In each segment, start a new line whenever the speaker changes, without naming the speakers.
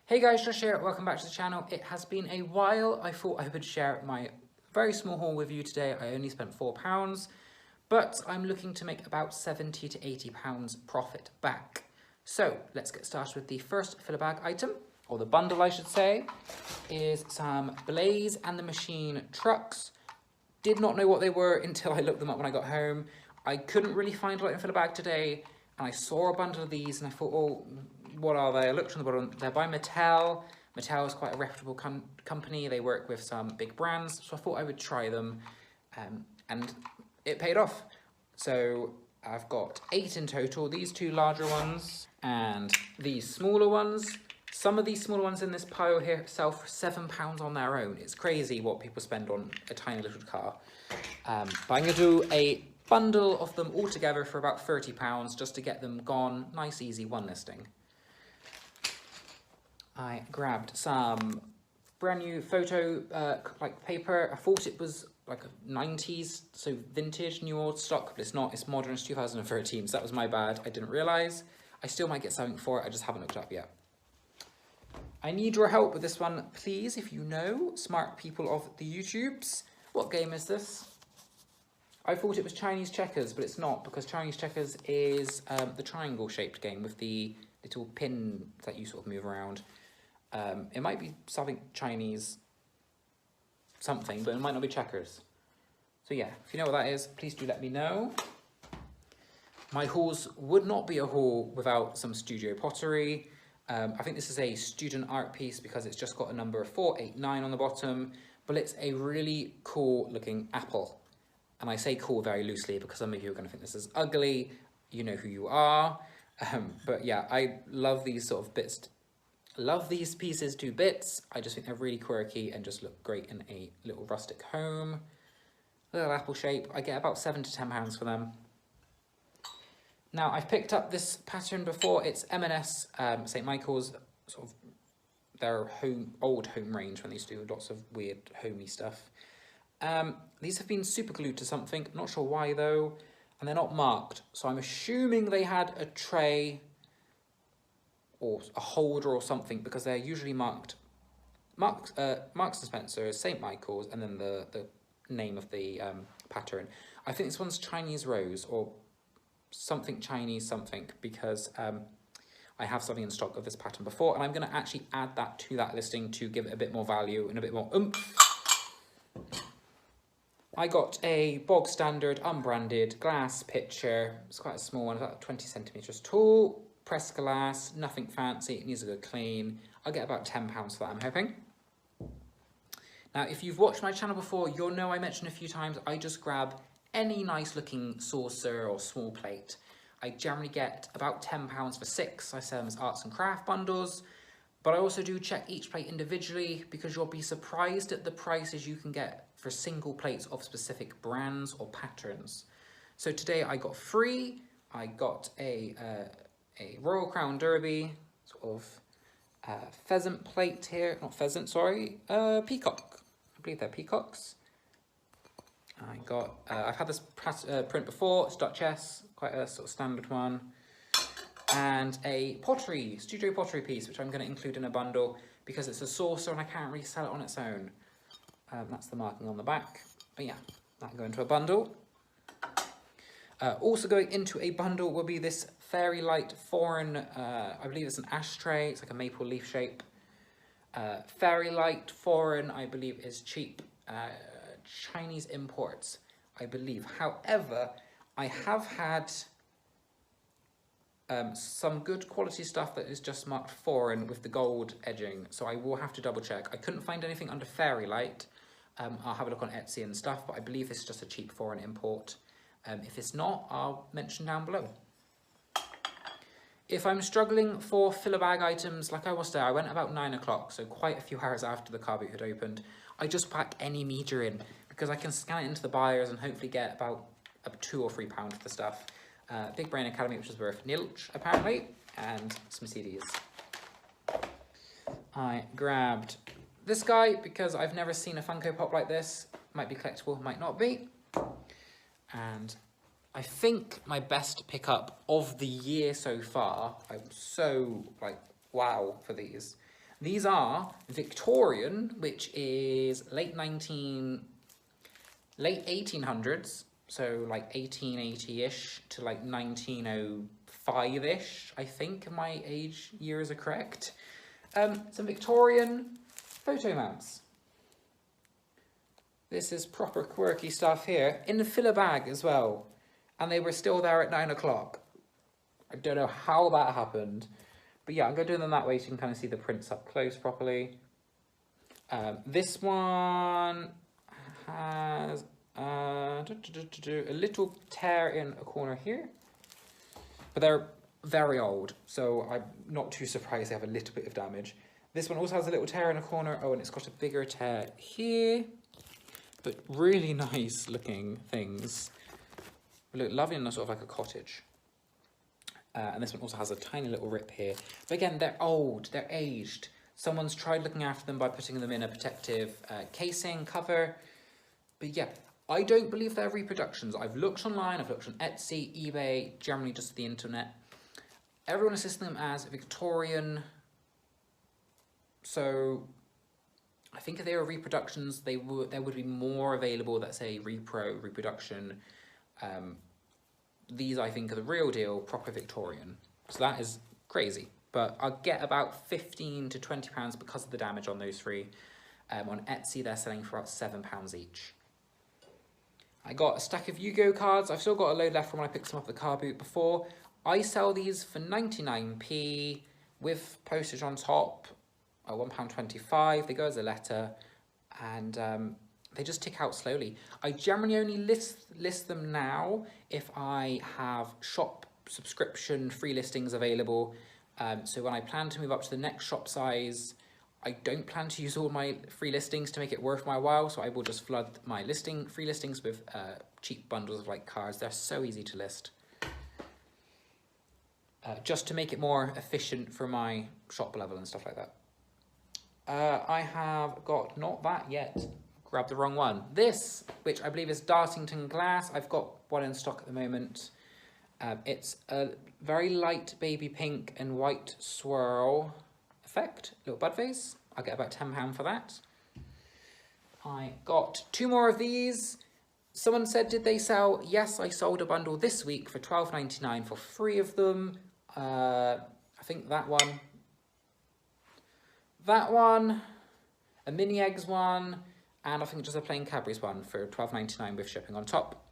Hey guys, Josh here, welcome back to the channel. It has been a while. I thought I would share my very small haul with you today. I only spent £4, but I'm looking to make about £70 to £80 profit back. So let's get started with the first filler bag item, or the bundle I should say, is some Blaze and the Machine trucks. Did not know what they were until I looked them up when I got home. I couldn't really find a lot in filler bag today, and I saw a bundle of these and I thought, oh, what are they? I looked on the bottom. They're by Mattel. Mattel is quite a reputable company. They work with some big brands, so I thought I would try them, and it paid off. So I've got 8 in total. These 2 larger ones and these smaller ones. Some of these smaller ones in this pile here sell for £7 on their own. It's crazy what people spend on a tiny little car. But I'm going to do a bundle of them all together for about £30 just to get them gone. Nice, easy, one listing. I grabbed some brand new photo like paper. I thought it was like a 90s, so vintage, new old stock, but it's not. It's modern, it's 2013, so that was my bad. I didn't realise. I still might get something for it, I just haven't looked up yet. I need your help with this one, please, if you know, smart people of the YouTubes. What game is this? I thought it was Chinese checkers, but it's not, because Chinese checkers is the triangle-shaped game with the little pin that you sort of move around. It might be something Chinese something, but it might not be checkers. So yeah, if you know what that is, please do let me know. My hauls would not be a haul without some studio pottery. I think this is a student art piece because it's just got a number 489 on the bottom, but it's a really cool looking apple. And I say cool very loosely because some of you are going to think this is ugly. You know who you are. But yeah, I love these sort of bits. Love these pieces to bits. I just think they're really quirky and just look great in a little rustic home. Little apple shape. I get about £7 to £10 for them. Now, I've picked up this pattern before. It's M&S St. Michael's, sort of their old home range when they used to do lots of weird homey stuff. These have been super glued to something. Not sure why though. And they're not marked. So I'm assuming they had a tray or a holder or something, because they're usually marked Marks and Spencer, St. Michael's, and then the name of the pattern. I think this one's Chinese Rose or something Chinese something, because I have something in stock of this pattern before, and I'm going to actually add that to that listing to give it a bit more value and a bit more oomph. I got a bog standard unbranded glass pitcher. It's quite a small one, about 20 centimetres tall. Pressed glass, nothing fancy, it needs a good clean. I'll get about £10 for that, I'm hoping. Now, if you've watched my channel before, you'll know I mentioned a few times, I just grab any nice looking saucer or small plate. I generally get about £10 for 6. I sell them as arts and craft bundles, but I also do check each plate individually, because you'll be surprised at the prices you can get for single plates of specific brands or patterns. So today I got 3. I got a Royal Crown Derby, sort of pheasant plate here, not pheasant, sorry, peacock. I believe they're peacocks. I got, I've had this print before, it's Duchess, quite a sort of standard one. And a pottery, studio pottery piece, which I'm going to include in a bundle because it's a saucer and I can't really sell it on its own. That's the marking on the back. But yeah, that can go into a bundle. Also going into a bundle will be this Fairy Light Foreign, I believe it's an ashtray, it's like a maple leaf shape. Fairy Light Foreign, I believe, is cheap Chinese imports, I believe. However, I have had some good quality stuff that is just marked foreign with the gold edging, so I will have to double check. I couldn't find anything under Fairy Light. I'll have a look on Etsy and stuff, but I believe this is just a cheap foreign import. If it's not, I'll mention down below. If I'm struggling for filler bag items, like I was there, I went about 9 o'clock, so quite a few hours after the Carboot had opened. I just pack any media in, because I can scan it into the buyers and hopefully get about £2 or £3 for the stuff. Big Brain Academy, which is worth nilch, apparently, and some CDs. I grabbed this guy because I've never seen a Funko Pop like this. Might be collectible, might not be. And I think my best pickup of the year so far, I'm so, like, wow for these. These are Victorian, which is late 1800s, so like 1880-ish to like 1905-ish, I think, if my age years are correct. Some Victorian photo mounts. This is proper quirky stuff here, in the filler bag as well. And they were still there at 9 o'clock. I don't know how that happened. But yeah, I'm going to do them that way so you can kind of see the prints up close properly. This one has a little tear in a corner here. But they're very old, so I'm not too surprised they have a little bit of damage. This one also has a little tear in a corner. Oh, and it's got a bigger tear here. But really nice looking things. They look lovely in a sort of like a cottage. And this one also has a tiny little rip here. But again, they're old, they're aged. Someone's tried looking after them by putting them in a protective casing cover. But yeah, I don't believe they're reproductions. I've looked online, I've looked on Etsy, eBay, generally just the internet. Everyone is listing them as Victorian. So I think if they were reproductions, there would be more available that say reproduction. These I think are the real deal, proper Victorian. So that is crazy. But I'll get about £15 to £20 because of the damage on those three. On Etsy, they're selling for about £7 each. I got a stack of Yu-Gi-Oh cards. I've still got a load left from when I picked some off the Carboot before. I sell these for 99p with postage on top. £1.25. They go as a letter, and they just tick out slowly. I generally only list them now if I have shop subscription free listings available. So when I plan to move up to the next shop size, I don't plan to use all my free listings to make it worth my while. So I will just flood my free listings with cheap bundles of like cards. They're so easy to list. Just to make it more efficient for my shop level and stuff like that. I have got, not that yet, grabbed the wrong one. This, which I believe is Dartington Glass. I've got one in stock at the moment. It's a very light baby pink and white swirl effect, little bud vase. I'll get about £10 for that. I got 2 more of these. Someone said, did they sell? Yes, I sold a bundle this week for £12.99 for 3 of them. I think that one, a mini eggs one, and I think just a plain Cadbury's one for £12.99 with shipping on top.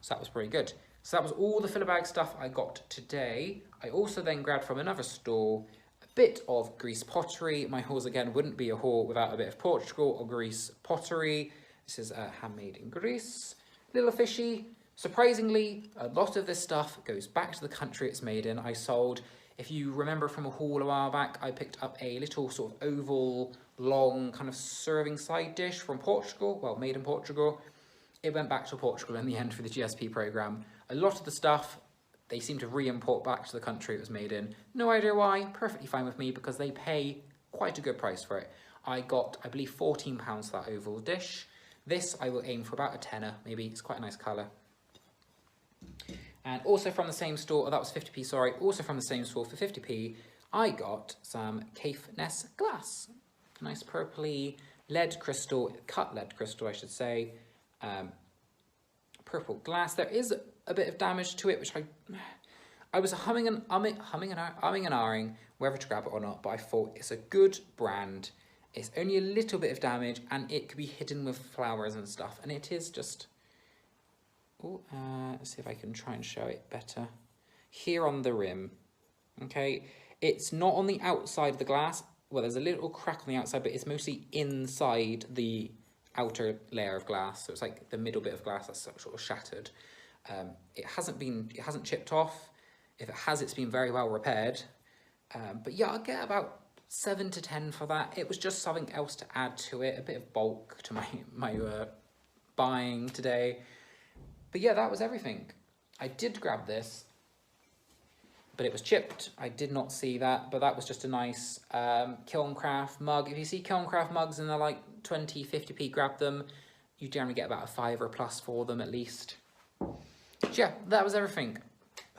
So that was pretty good. So that was all the filler bag stuff I got today. I also then grabbed from another stall a bit of Greece pottery. My hauls again wouldn't be a haul without a bit of Portugal or Greece pottery. This is handmade in Greece. Little fishy. Surprisingly, a lot of this stuff goes back to the country it's made in. I sold, if you remember from a haul a while back, I picked up a little sort of oval, long kind of serving side dish from Portugal, well, made in Portugal. It went back to Portugal in the end for the GSP program. A lot of the stuff, they seem to re-import back to the country it was made in. No idea why, perfectly fine with me because they pay quite a good price for it. I got, I believe, £14 for that oval dish. This I will aim for about a tenner, maybe. It's quite a nice colour. And also from the same store, oh, that was 50p, sorry. Also from the same store for 50p, I got some Caithness glass. Nice purpley lead crystal, cut lead crystal, I should say. Purple glass. There is a bit of damage to it, which I was humming and ahhing whether to grab it or not, but I thought it's a good brand. It's only a little bit of damage, and it could be hidden with flowers and stuff, and it is just... Oh, let's see if I can try and show it better. Here on the rim, okay? It's not on the outside of the glass. Well, there's a little crack on the outside, but it's mostly inside the outer layer of glass. So it's like the middle bit of glass that's sort of shattered. It hasn't chipped off. If it has, it's been very well repaired. But yeah, I'll get about 7 to 10 for that. It was just something else to add to it, a bit of bulk to my buying today. But yeah, that was everything. I did grab this, but it was chipped. I did not see that, but that was just a nice Kilncraft mug. If you see Kilncraft mugs and they're like 20, 50p, grab them. You generally get about a £5 plus for them at least. So yeah, that was everything.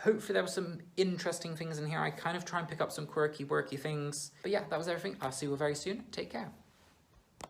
Hopefully there were some interesting things in here. I kind of try and pick up some quirky, worky things. But yeah, that was everything. I'll see you all very soon. Take care.